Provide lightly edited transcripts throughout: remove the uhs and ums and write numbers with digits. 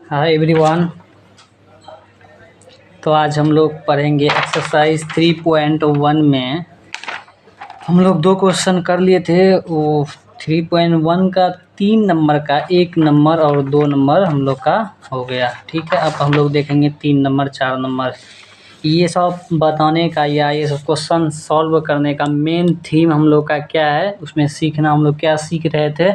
Hi everyone. तो आज हम लोग पढ़ेंगे एक्सरसाइज 3.1 में। हम लोग दो क्वेश्चन कर लिए थे। वो 3.1 का 3 नंबर का 1 नंबर और 2 नंबर हम लोग का हो गया। ठीक है, अब हम लोग देखेंगे 3 नंबर 4 नंबर। ये सब बताने का या ये सब क्वेश्चन सॉल्व करने का मेन थीम हम लोग का क्या है, उसमें सीखना हम लोग क्या सीख रहे थे,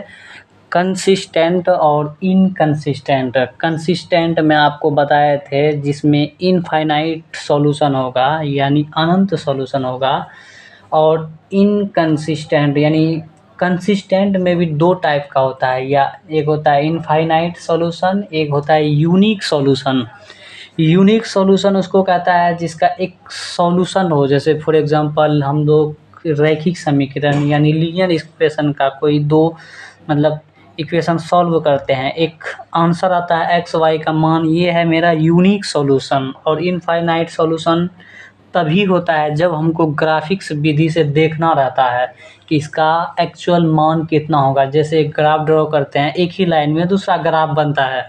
कंसिस्टेंट और इनकंसिस्टेंट। कंसिस्टेंट में आपको बताए थे जिसमें इनफाइनाइट सॉल्यूशन होगा यानी अनंत सॉल्यूशन होगा, और इनकंसिस्टेंट यानी कंसिस्टेंट में भी दो टाइप का होता है, या एक होता है इनफाइनाइट सॉल्यूशन, एक होता है यूनिक सॉल्यूशन। यूनिक सॉल्यूशन उसको कहता है जिसका एक सॉल्यूशन हो, जैसे फॉर एग्जांपल हम लोग रैखिक समीकरण यानी लीनियर इक्वेशन का कोई दो मतलब इक्वेशन सॉल्व करते हैं, एक आंसर आता है एक्स वाई का मान, ये है मेरा यूनिक सॉल्यूशन। और इनफाइनाइट सॉल्यूशन तभी होता है जब हमको ग्राफिक्स विधि से देखना रहता है कि इसका एक्चुअल मान कितना होगा। जैसे एक ग्राफ ड्रॉ करते हैं, एक ही लाइन में दूसरा ग्राफ बनता है,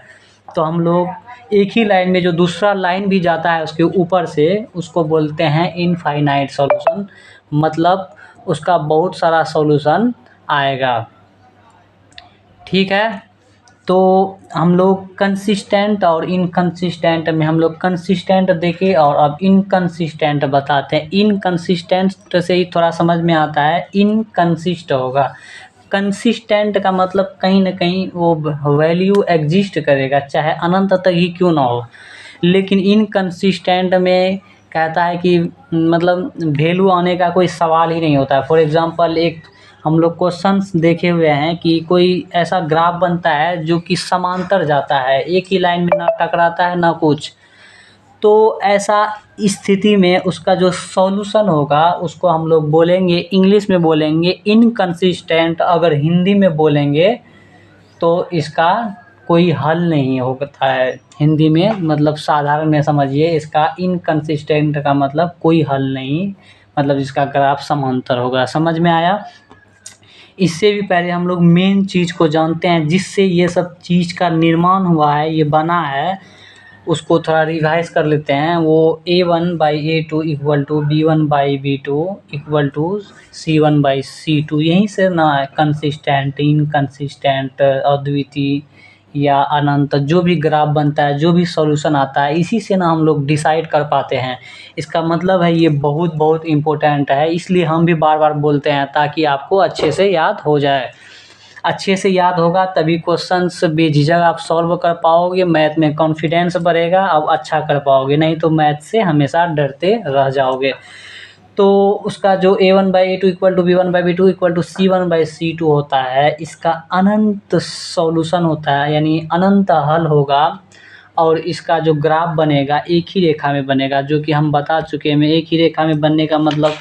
तो हम लोग एक ही लाइन में जो दूसरा लाइन भी जाता है उसके ऊपर से, उसको बोलते हैं इनफाइनाइट सॉल्यूशन। मतलब उसका बहुत सारा सॉल्यूशन आएगा। ठीक है, तो हम लोग कंसिस्टेंट और इनकंसिस्टेंट में हम लोग कंसिस्टेंट देखे और अब इनकंसिस्टेंट बताते हैं। इनकंसिस्टेंट से ही थोड़ा समझ में आता है, इनकंसिस्ट होगा। कंसिस्टेंट का मतलब कहीं ना कहीं वो वैल्यू एग्जिस्ट करेगा चाहे अनंत तक ही क्यों ना हो, लेकिन इनकंसिस्टेंट में कहता है कि मतलब वैल्यू आने का कोई सवाल ही नहीं होता है। फॉर एग्जांपल एक हम लोग क्वेश्चंस देखे हुए हैं कि कोई ऐसा ग्राफ बनता है जो कि समांतर जाता है, एक ही लाइन में ना टकराता है ना कुछ, तो ऐसा स्थिति में उसका जो सॉल्यूशन होगा उसको हम लोग बोलेंगे, इंग्लिश में बोलेंगे इनकंसिस्टेंट। अगर हिंदी में बोलेंगे तो इसका कोई हल नहीं होता है। हिंदी में मतलब साधारण में समझिए, इसका इनकंसिस्टेंट का मतलब कोई हल नहीं, मतलब इसका ग्राफ समांतर होगा। समझ में आया? इससे भी पहले हम लोग मेन चीज़ को जानते हैं जिससे ये सब चीज़ का निर्माण हुआ है, ये बना है, उसको थोड़ा रिवाइज कर लेते हैं। वो A1/A2 equal to B1/B2 equal to C1/C2, यहीं से ना कंसिस्टेंट, इनकंसिस्टेंट, अद्वितीय या अनंत जो भी ग्राफ बनता है, जो भी सॉल्यूशन आता है, इसी से ना हम लोग डिसाइड कर पाते हैं। इसका मतलब है ये बहुत बहुत इम्पोर्टेंट है, इसलिए हम भी बार बार बोलते हैं ताकि आपको अच्छे से याद हो जाए। अच्छे से याद होगा तभी क्वेश्चंस बेझिझक आप सॉल्व कर पाओगे, मैथ में कॉन्फिडेंस बढ़ेगा, अब अच्छा कर पाओगे, नहीं तो मैथ से हमेशा डरते रह जाओगे। तो उसका जो A1/A2 equal to B1/B2 equal to C1/C2 होता है, इसका अनंत सॉल्यूशन होता है यानी अनंत हल होगा। और इसका जो ग्राफ बनेगा एक ही रेखा में बनेगा, जो कि हम बता चुके हैं। एक ही रेखा में बनने का मतलब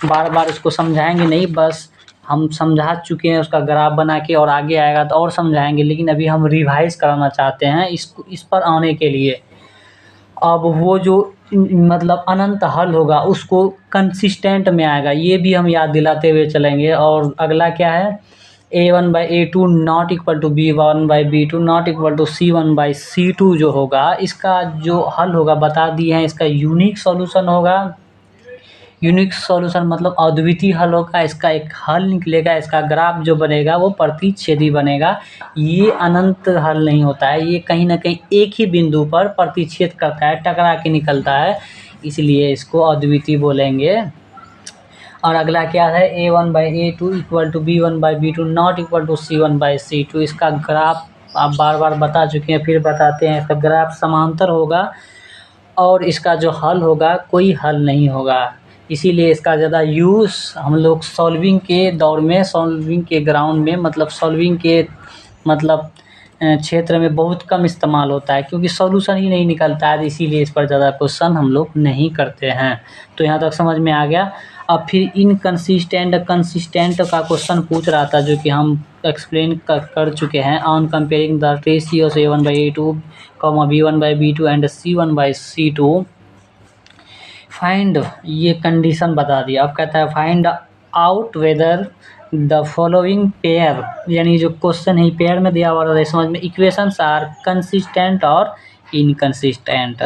बार बार उसको समझाएंगे नहीं, बस हम समझा चुके हैं उसका ग्राफ बना के, और आगे आएगा तो और समझाएंगे, लेकिन अभी हम रिवाइज कराना चाहते हैं इसको, इस पर आने के लिए। अब वो जो मतलब अनंत हल होगा उसको कंसिस्टेंट में आएगा, ये भी हम याद दिलाते हुए चलेंगे। और अगला क्या है, A1/A2 not equal to B1/B2 not equal to C1/C2 जो होगा, इसका जो हल होगा बता दिए हैं, इसका यूनिक सॉल्यूशन होगा। यूनिक सॉल्यूशन मतलब अद्वितीय हल होगा, इसका एक हल निकलेगा, इसका ग्राफ जो बनेगा वो प्रतिच्छेदी बनेगा। ये अनंत हल नहीं होता है, ये कहीं ना कहीं एक ही बिंदु पर प्रतिच्छेद करता है, टकरा के निकलता है, इसलिए इसको अद्वितीय बोलेंगे। और अगला क्या है, A1/A2 equal to B1/B2 not equal to C1/C2, इसका ग्राफ आप बार बार बता चुके हैं, फिर बताते हैं, इसका ग्राफ समांतर होगा और इसका जो हल होगा कोई हल नहीं होगा। इसीलिए इसका ज़्यादा यूज़ हम लोग सॉल्विंग के दौर में, सॉल्विंग के ग्राउंड में, मतलब सॉल्विंग के मतलब क्षेत्र में बहुत कम इस्तेमाल होता है, क्योंकि सॉल्यूशन ही नहीं निकलता है, इसीलिए इस पर ज़्यादा क्वेश्चन हम लोग नहीं करते हैं। तो यहाँ तक समझ में आ गया। अब फिर इनकंसिस्टेंट कंसिस्टेंट का क्वेश्चन पूछ रहा था, जो कि हम एक्सप्लेन कर चुके हैं। On comparing the ratios A1/A2, B1/B2 and C1/C2 find, ये कंडीशन बता दिया। अब कहता है find out whether the following pair, यानी जो क्वेश्चन है पेयर में दिया हुआ है समझ में, इक्वेशंस आर कंसिस्टेंट और इनकंसिस्टेंट।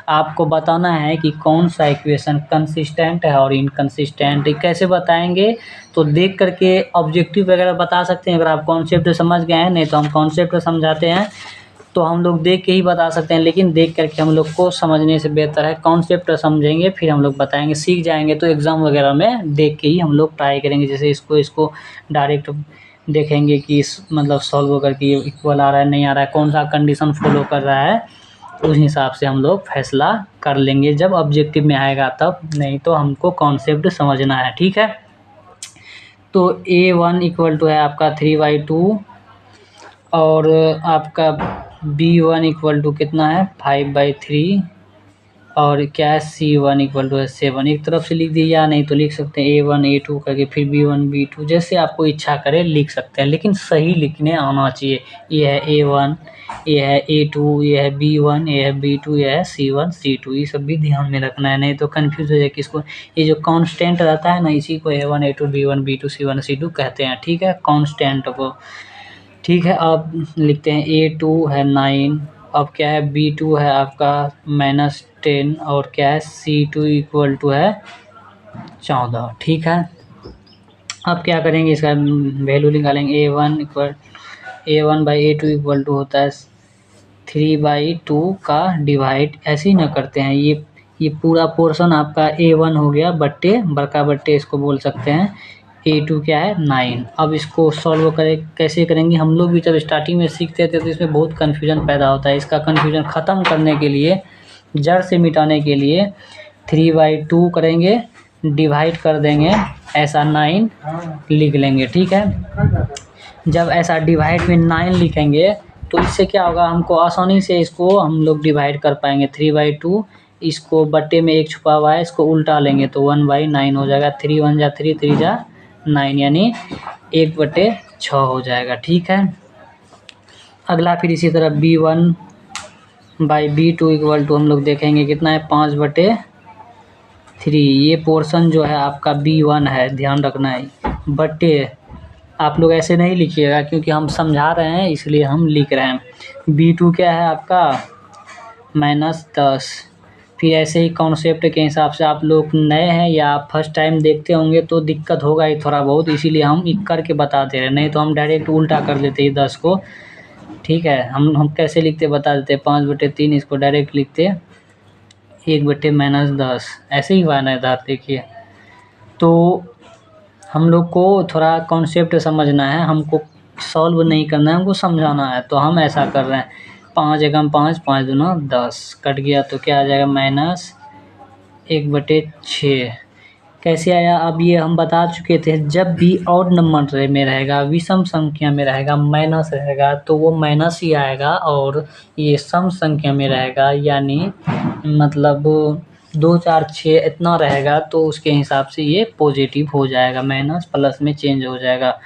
आपको बताना है कि कौन सा इक्वेशन कंसिस्टेंट है और इनकंसिस्टेंट। कैसे बताएंगे, तो देख करके ऑब्जेक्टिव वगैरह बता सकते हैं। अगर आप कॉन्सेप्ट समझ गए हैं, नहीं तो हम कॉन्सेप्ट समझाते हैं, तो हम लोग देख के ही बता सकते हैं, लेकिन देख करके हम लोग को समझने से बेहतर है कॉन्सेप्ट समझेंगे फिर हम लोग बताएंगे। सीख जाएंगे तो एग्ज़ाम वगैरह में देख के ही हम लोग ट्राई करेंगे। जैसे इसको डायरेक्ट देखेंगे कि मतलब सॉल्व करके इक्वल आ रहा है नहीं आ रहा है, कौन सा कंडीशन फॉलो कर रहा है, उस हिसाब से हम लोग फैसला कर लेंगे जब ऑब्जेक्टिव में आएगा तब, नहीं तो हमको कॉन्सेप्ट समझना है। ठीक है, तो A1 इक्वल टू है आपका 3/2 और आपका B1 इक्वल टू कितना है 5/3 और क्या है C1 इक्वल टू है 7। एक तरफ से लिख दिया, नहीं तो लिख सकते हैं A1 A2 करके फिर B1 B2, जैसे आपको इच्छा करे लिख सकते हैं, लेकिन सही लिखने आना चाहिए। ये है A1, ये है A2, ये है B1, ये है B2, ये है C1 C2, ये सब भी ध्यान में रखना है, नहीं तो कन्फ्यूज़ हो जाए किसको। ये जो कांस्टेंट रहता है ना, इसी को A1 A2 B1 B2 C1 C2 कहते हैं। ठीक है, कांस्टेंट को। ठीक है, अब लिखते हैं A2 है 9, अब क्या है B2 है आपका -10 और क्या है C2 इक्वल टू है 14। ठीक है, अब क्या करेंगे, इसका वैल्यू निकालेंगे। A1/A2 इक्वल टू होता है 3/2 का डिवाइड, ऐसे ही ना करते हैं, ये पूरा पोर्शन आपका A1 हो गया बट्टे बड़का बट्टे इसको बोल सकते हैं A2 क्या है 9। अब इसको सॉल्व करें, कैसे करेंगे, हम लोग भी जब स्टार्टिंग में सीखते थे तो इसमें बहुत कन्फ्यूजन पैदा होता है। इसका कन्फ्यूजन ख़त्म करने के लिए, जड़ से मिटाने के लिए 3/2 करेंगे, डिवाइड कर देंगे, ऐसा 9 लिख लेंगे। ठीक है, जब ऐसा डिवाइड में 9 लिखेंगे तो इससे क्या होगा, हमको आसानी से इसको हम लोग डिवाइड कर पाएंगे। 3/2, इसको बट्टे में एक छुपा हुआ है, इसको उल्टा लेंगे तो 1/9 हो जाएगा। 3 1 जा 3 3 जा 9, यानी 1/6 हो जाएगा। ठीक है, अगला फिर इसी तरह B1/B2 इक्वल टू हम लोग देखेंगे कितना है 5/3। ये पोर्शन जो है आपका B1 है, ध्यान रखना है, बट्टे आप लोग ऐसे नहीं लिखिएगा क्योंकि हम समझा रहे हैं इसलिए हम लिख रहे हैं। B2 क्या है आपका -10। फिर ऐसे ही कॉन्सेप्ट के हिसाब से, आप लोग नए हैं या आप फर्स्ट टाइम देखते होंगे तो दिक्कत होगा ही थोड़ा बहुत, इसीलिए हम करके बता दे रहे हैं, नहीं तो हम डायरेक्ट उल्टा कर देते हैं 10 को। ठीक है, हम कैसे लिखते बता देते, 5/3 इसको डायरेक्ट लिखते 1/-10, ऐसे ही हुआ ना इधर देखिए। तो हम लोग को थोड़ा कॉन्सेप्ट समझना है, हमको सॉल्व नहीं करना है, हमको समझाना है, तो हम ऐसा कर रहे हैं। 5 एकम 5, 5 दूना 10 कट गया तो क्या आ जाएगा -1/6। कैसे आया, अब ये हम बता चुके थे, जब भी ऑड नंबर में रहेगा, विषम संख्या में रहेगा, माइनस रहेगा तो वो माइनस ही आएगा, और ये सम संख्या में रहेगा यानी मतलब 2 4 6 इतना रहेगा तो उसके हिसाब से ये पॉजिटिव हो जाएगा, माइनस प्लस में चेंज हो जाएगा।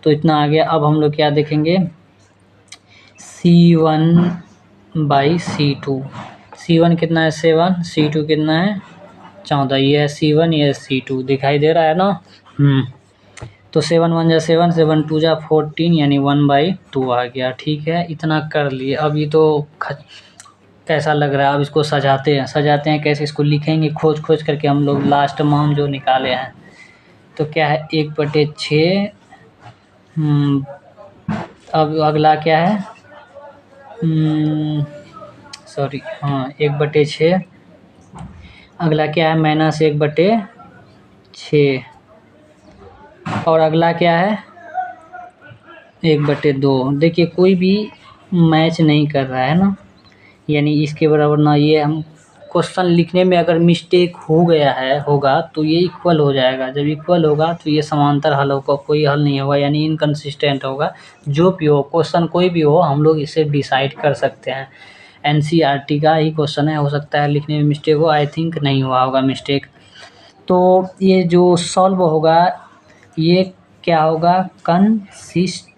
तो इतना आ गया। अब हम लोग क्या देखेंगे, C1/C2, C1 कितना है 7, C2 कितना है 14, ये है C1 ये है C2, दिखाई दे रहा है ना। तो 7 1 जा 7, 7 2 जा 14, यानी 1/2 आ गया। ठीक है, इतना कर लिए। अब ये तो कैसा लग रहा है, अब इसको सजाते हैं कैसे, इसको लिखेंगे खोज करके हम लोग लास्ट में हम जो निकाले हैं। तो क्या है 1/6। अब अगला क्या है, सॉरी हाँ 1/6। अगला क्या है -1/6, और अगला क्या है 1/2। देखिए कोई भी मैच नहीं कर रहा है ना, यानी इसके बराबर ना, ये हम क्वेश्चन लिखने में अगर मिस्टेक हो गया है होगा तो ये इक्वल हो जाएगा। जब इक्वल होगा तो ये समांतर हल होगा, कोई हल नहीं होगा, यानी इनकंसिस्टेंट होगा। जो भी हो क्वेश्चन कोई भी हो, हम लोग इसे डिसाइड कर सकते हैं। NCERT का ही क्वेश्चन है, हो सकता है लिखने में मिस्टेक हो, आई थिंक नहीं हुआ होगा मिस्टेक। तो ये जो सॉल्व होगा ये क्या होगा, कंसिस्टेंट,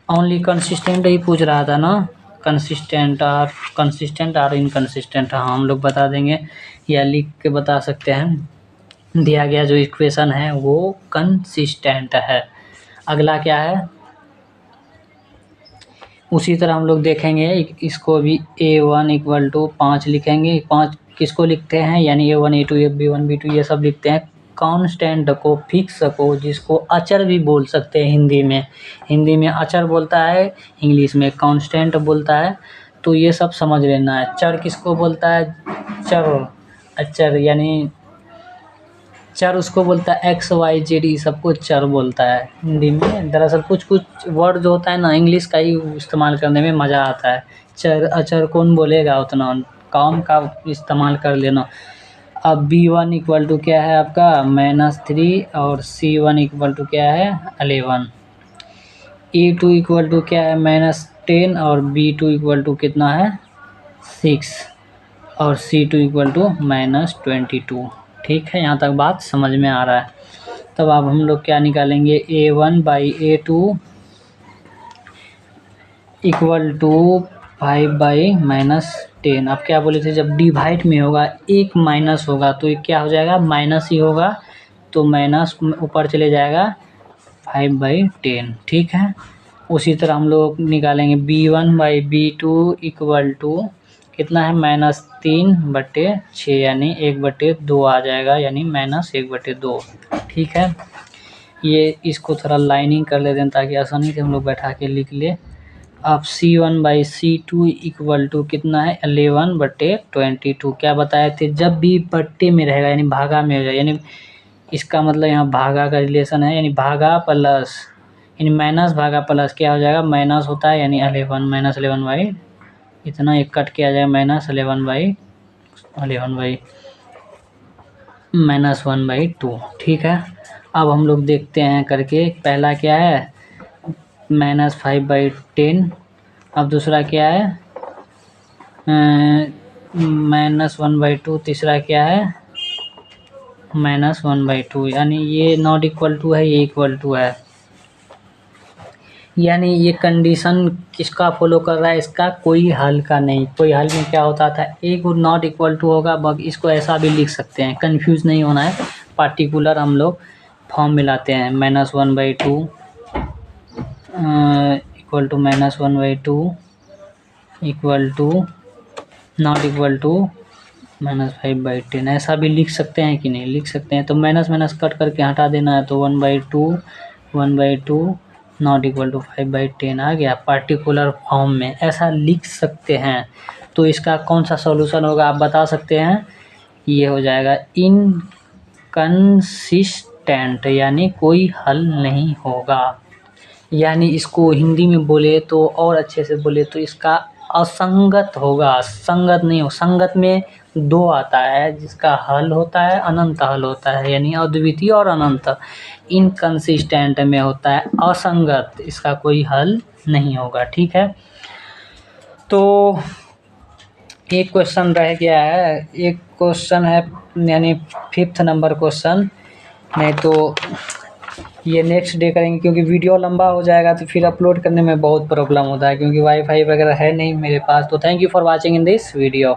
ओनली कंसिस्टेंट ही पूछ रहा था ना, कंसिस्टेंट और इनकंसिस्टेंट। हाँ हम लोग बता देंगे या लिख के बता सकते हैं। दिया गया जो इक्वेशन है वो कंसिस्टेंट है। अगला क्या है, उसी तरह हम लोग देखेंगे इसको भी A1 इक्वल टू 5 लिखेंगे। 5 किसको लिखते हैं, यानी A1 A2 B1 B2 ये सब लिखते हैं कांस्टेंट को, फिक्स को, जिसको अचर भी बोल सकते हैं हिंदी में अचर बोलता है, इंग्लिश में कांस्टेंट बोलता है। तो ये सब समझ लेना है। चर किसको बोलता है, अचर यानी चर उसको बोलता है एक्स वाई जेड, ये सबको चर बोलता है हिंदी में। दरअसल कुछ वर्ड जो होता है ना इंग्लिश का ही इस्तेमाल करने में मज़ा आता है। चर अचर कौन बोलेगा, उतना काम का इस्तेमाल कर लेना। अब B1 इक्वल टू क्या है आपका -3 और C1 इक्वल टू क्या है 11। A2 इक्वल टू क्या है -10 और B2 इक्वल टू कितना है 6 और C2 इक्वल टू -22। ठीक है, यहाँ तक बात समझ में आ रहा है। तब अब हम लोग क्या निकालेंगे, A1 by A2 equal to 5 by -10। अब क्या बोले थे, जब डिवाइड में होगा एक माइनस होगा तो ये क्या हो जाएगा, माइनस ही होगा, तो माइनस ऊपर चले जाएगा 5/10। ठीक है, उसी तरह हम लोग निकालेंगे B1 by B2 equal to कितना है -3/6 यानी 1/2 आ जाएगा, यानी -1/2। ठीक है, ये इसको थोड़ा लाइनिंग कर लेते हैं ताकि आसानी से हम लोग बैठा के लिख ले। अब C1 by C2 equal to कितना है 11/22। क्या बताए थे, जब भी बट्टे में रहेगा यानी भागा में हो जाए, यानी इसका मतलब यहाँ भागा का रिलेशन है, यानी भागा प्लस यानी माइनस भागा प्लस क्या हो जाएगा, माइनस होता है यानी 11 बाई इतना एक कट किया जाएगा -1/2। ठीक है, अब हम लोग देखते हैं करके, पहला क्या है -5/10। अब दूसरा क्या है -1/2। तीसरा क्या है -1/2, यानी ये नॉट इक्वल टू है, ये इक्वल टू है। यानी ये कंडीशन किसका फॉलो कर रहा है, इसका कोई हल का नहीं। कोई हल में क्या होता था, एक नॉट इक्वल टू होगा, बग इसको ऐसा भी लिख सकते हैं, कंफ्यूज नहीं होना है। पार्टिकुलर हम लोग फॉर्म में लाते हैं, -1/2 equal to -1/2 equal to not equal to -5/10। ऐसा भी लिख सकते हैं कि नहीं, लिख सकते हैं। तो माइनस माइनस कट करके हटा देना है, तो 1/2 नॉट इक्वल टू 5/10 आ गया। पार्टिकुलर फॉर्म में ऐसा लिख सकते हैं। तो इसका कौन सा सॉल्यूशन होगा आप बता सकते हैं, ये हो जाएगा इनकंसिस्टेंट, यानी कोई हल नहीं होगा। यानी इसको हिंदी में बोले तो और अच्छे से बोले तो इसका असंगत होगा, संगत नहीं हो। संगत में 2 आता है, जिसका हल होता है अनंत हल होता है, यानी अद्वितीय और अनंत। इनकंसिस्टेंट में होता है असंगत, इसका कोई हल नहीं होगा। ठीक है, तो एक क्वेश्चन रह गया है, एक क्वेश्चन है यानी 5th नंबर क्वेश्चन, नहीं तो ये नेक्स्ट डे करेंगे क्योंकि वीडियो लंबा हो जाएगा तो फिर अपलोड करने में बहुत प्रॉब्लम होता है, क्योंकि वाईफाई वगैरह है नहीं मेरे पास। तो thank you for watching in this video.